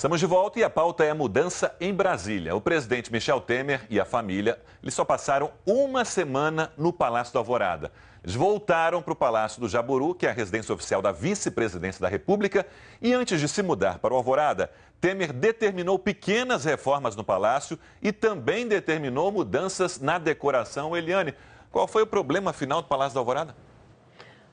Estamos de volta e a pauta é a mudança em Brasília. O presidente Michel Temer e a família, eles só passaram uma semana no Palácio do Alvorada. Eles voltaram para o Palácio do Jaburu, que é a residência oficial da vice-presidência da República, e antes de se mudar para o Alvorada, Temer determinou pequenas reformas no Palácio e também determinou mudanças na decoração. Eliane, qual foi o problema final do Palácio do Alvorada?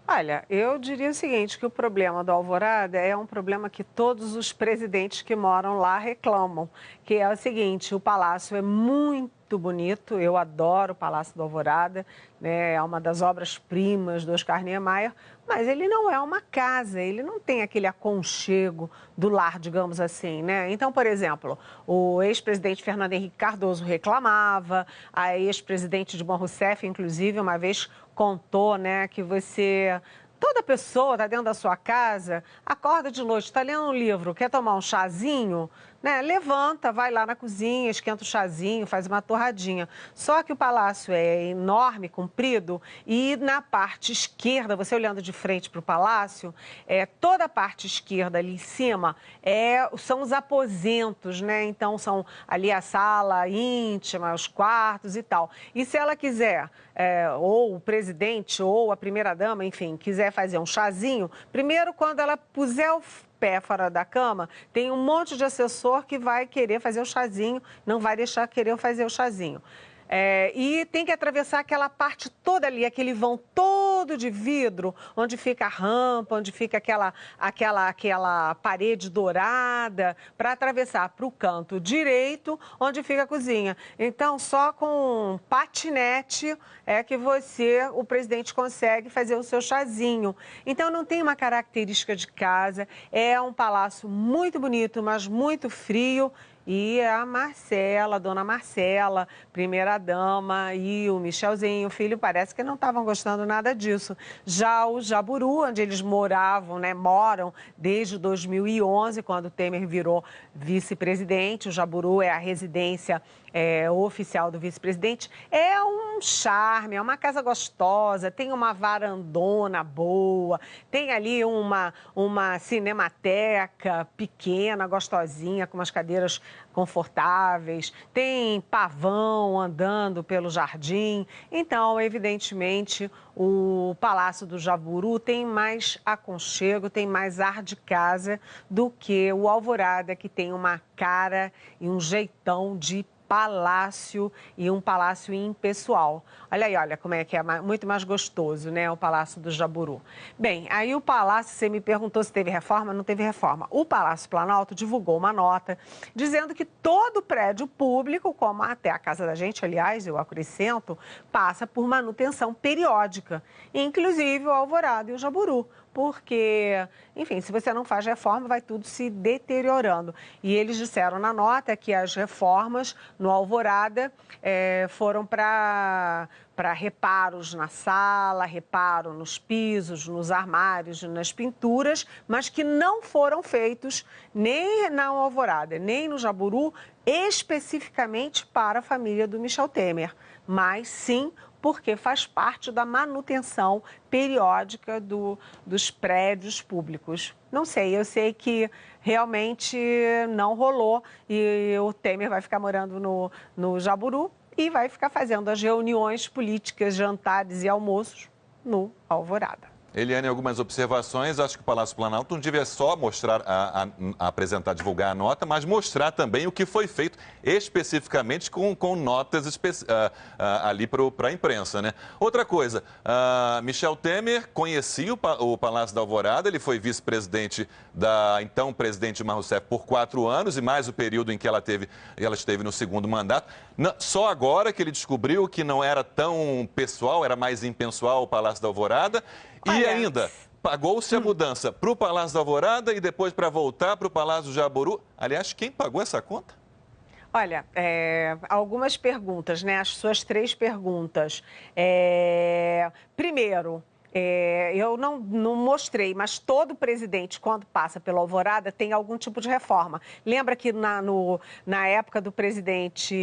Olha, eu diria o seguinte, que o problema do Alvorada é um problema que todos os presidentes que moram lá reclamam, que é o seguinte, o palácio é muito bonito, eu adoro o Palácio do Alvorada, né, é uma das obras-primas do Oscar Niemeyer, mas ele não é uma casa, ele não tem aquele aconchego do lar, digamos assim, né? Então, por exemplo, o ex-presidente Fernando Henrique Cardoso reclamava, a ex-presidente Dilma Rousseff, inclusive, uma vez contou, né, que toda pessoa está dentro da sua casa, acorda de noite, está lendo um livro, quer tomar um chazinho, né? Levanta, vai lá na cozinha, esquenta o chazinho, faz uma torradinha. Só que o palácio é enorme, comprido, e na parte esquerda, você olhando de frente para o palácio, toda a parte esquerda ali em cima são os aposentos, né? Então são ali a sala íntima, os quartos e tal. E se ela quiser, ou o presidente, ou a primeira-dama, enfim, quiser fazer um chazinho, primeiro quando ela puser o pé fora da cama, tem um monte de assessor que vai querer fazer o chazinho, não vai deixar querer fazer o chazinho. E tem que atravessar aquela parte toda ali, aquele vão todo de vidro, onde fica a rampa, onde fica aquela parede dourada, para atravessar para o canto direito, onde fica a cozinha. Então, só com patinete é que o presidente, consegue fazer o seu chazinho. Então, não tem uma característica de casa, é um palácio muito bonito, mas muito frio. E a Marcela, a dona Marcela, primeira-dama, e o Michelzinho, o filho, parece que não estavam gostando nada disso. Já o Jaburu, onde eles moravam, né, moram desde 2011, quando o Temer virou vice-presidente. O Jaburu é a residência oficial do vice-presidente. É um charme, é uma casa gostosa, tem uma varandona boa, tem ali uma cinemateca pequena, gostosinha, com umas cadeiras confortáveis, tem pavão andando pelo jardim. Então, evidentemente, o Palácio do Jaburu tem mais aconchego, tem mais ar de casa do que o Alvorada, que tem uma cara e um jeitão de palácio e um palácio impessoal. Olha aí, olha como é que é muito mais gostoso, né, o Palácio do Jaburu. Bem, aí o palácio, você me perguntou se teve reforma, não teve reforma. O Palácio Planalto divulgou uma nota dizendo que todo prédio público, como até a casa da gente, aliás, eu acrescento, passa por manutenção periódica, inclusive o Alvorada e o Jaburu. Porque, enfim, se você não faz reforma, vai tudo se deteriorando. E eles disseram na nota que as reformas no Alvorada foram para reparos na sala, reparo nos pisos, nos armários, nas pinturas, mas que não foram feitos nem na Alvorada, nem no Jaburu, especificamente para a família do Michel Temer, mas sim porque faz parte da manutenção periódica dos prédios públicos. Não sei, eu sei que realmente não rolou e o Temer vai ficar morando no Jaburu e vai ficar fazendo as reuniões políticas, jantares e almoços no Alvorada. Eliane, algumas observações. Acho que o Palácio Planalto não devia só mostrar, apresentar, divulgar a nota, mas mostrar também o que foi feito especificamente com notas ali para a imprensa, né? Outra coisa, Michel Temer conhecia o Palácio da Alvorada, ele foi vice-presidente da então presidente Dilma Rousseff por 4 anos e mais o período em que ela esteve no segundo mandato. Só agora que ele descobriu que não era tão pessoal, era mais impessoal o Palácio da Alvorada. E ainda, pagou-se a mudança para o Palácio da Alvorada e depois para voltar para o Palácio do Jaburu. Aliás, quem pagou essa conta? Olha, algumas perguntas, né? As suas 3 perguntas. Primeiro, Eu não mostrei, mas todo presidente, quando passa pela Alvorada, tem algum tipo de reforma. Lembra que na época do presidente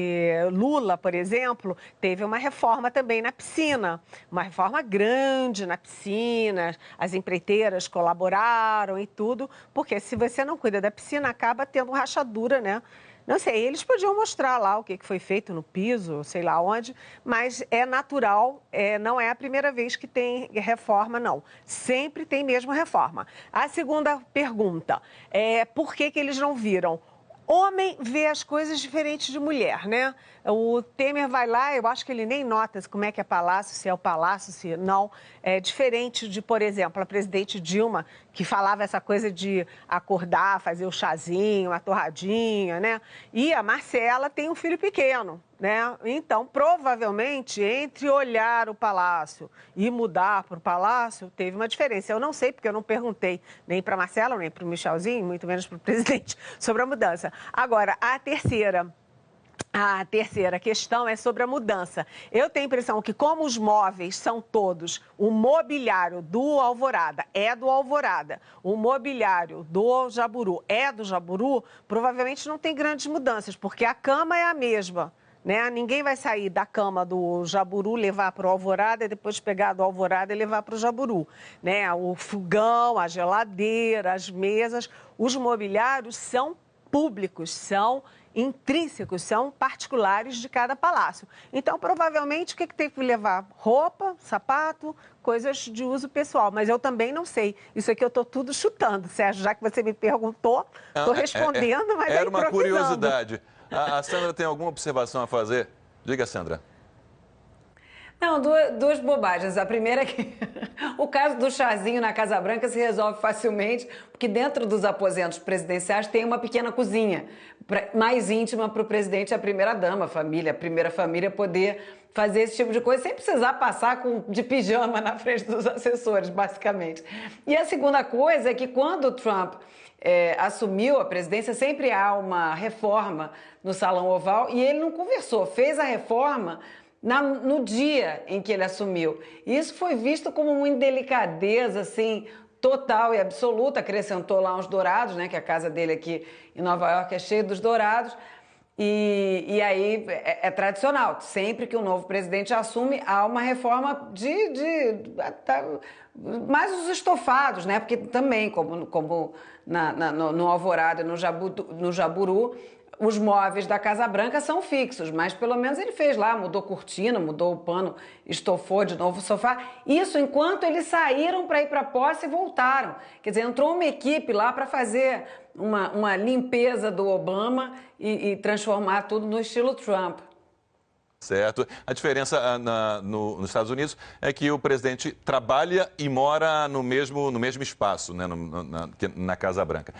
Lula, por exemplo, teve uma reforma também na piscina, uma reforma grande na piscina, as empreiteiras colaboraram e tudo, porque se você não cuida da piscina, acaba tendo rachadura, né? Não sei, eles podiam mostrar lá o que foi feito no piso, sei lá onde, mas é natural, não é a primeira vez que tem reforma, não. Sempre tem mesmo reforma. A segunda pergunta é por que eles não viram? Homem vê as coisas diferentes de mulher, né? O Temer vai lá, eu acho que ele nem nota como é que é palácio, se é o palácio, se não. É diferente de, por exemplo, a presidente Dilma, que falava essa coisa de acordar, fazer o chazinho, a torradinha, né? E a Marcela tem um filho pequeno, né? Então, provavelmente, entre olhar o palácio e mudar para o palácio, teve uma diferença. Eu não sei, porque eu não perguntei nem para a Marcela, nem para o Michelzinho, muito menos para o presidente, sobre a mudança. Agora, a terceira questão é sobre a mudança. Eu tenho a impressão que, como os móveis são todos, o mobiliário do Alvorada é do Alvorada, o mobiliário do Jaburu é do Jaburu, provavelmente não tem grandes mudanças, porque a cama é a mesma. Né? Ninguém vai sair da cama do Jaburu, levar para o Alvorada e depois pegar do Alvorada e levar para o Jaburu. Né? O fogão, a geladeira, as mesas, os mobiliários são públicos, são intrínsecos, são particulares de cada palácio. Então, provavelmente, o que tem que levar? Roupa, sapato, coisas de uso pessoal. Mas eu também não sei. Isso aqui eu estou tudo chutando, Sérgio. Já que você me perguntou, estou respondendo, mas era uma improvisando. curiosidade. A Sandra tem alguma observação a fazer? Diga, Sandra. Não, duas bobagens. A primeira é que o caso do chazinho na Casa Branca se resolve facilmente, porque dentro dos aposentos presidenciais tem uma pequena cozinha, mais íntima para o presidente e a primeira-dama, a primeira família, poder fazer esse tipo de coisa sem precisar passar de pijama na frente dos assessores, basicamente. E a segunda coisa é que quando o Trump assumiu a presidência, sempre há uma reforma no Salão Oval e ele não conversou, fez a reforma no dia em que ele assumiu. Isso foi visto como uma indelicadeza, assim, total e absoluta. Acrescentou lá uns dourados, né? Que a casa dele aqui em Nova York é cheia dos dourados. E aí é tradicional. Sempre que um novo presidente assume, há uma reforma mais os estofados, né? Porque também, como no Alvorada e no Jaburu, os móveis da Casa Branca são fixos, mas pelo menos ele fez lá, mudou cortina, mudou o pano, estofou de novo o sofá. Isso enquanto eles saíram para ir para a posse e voltaram. Quer dizer, entrou uma equipe lá para fazer uma limpeza do Obama e transformar tudo no estilo Trump. Certo. A diferença nos Estados Unidos é que o presidente trabalha e mora no mesmo espaço, né, na Casa Branca.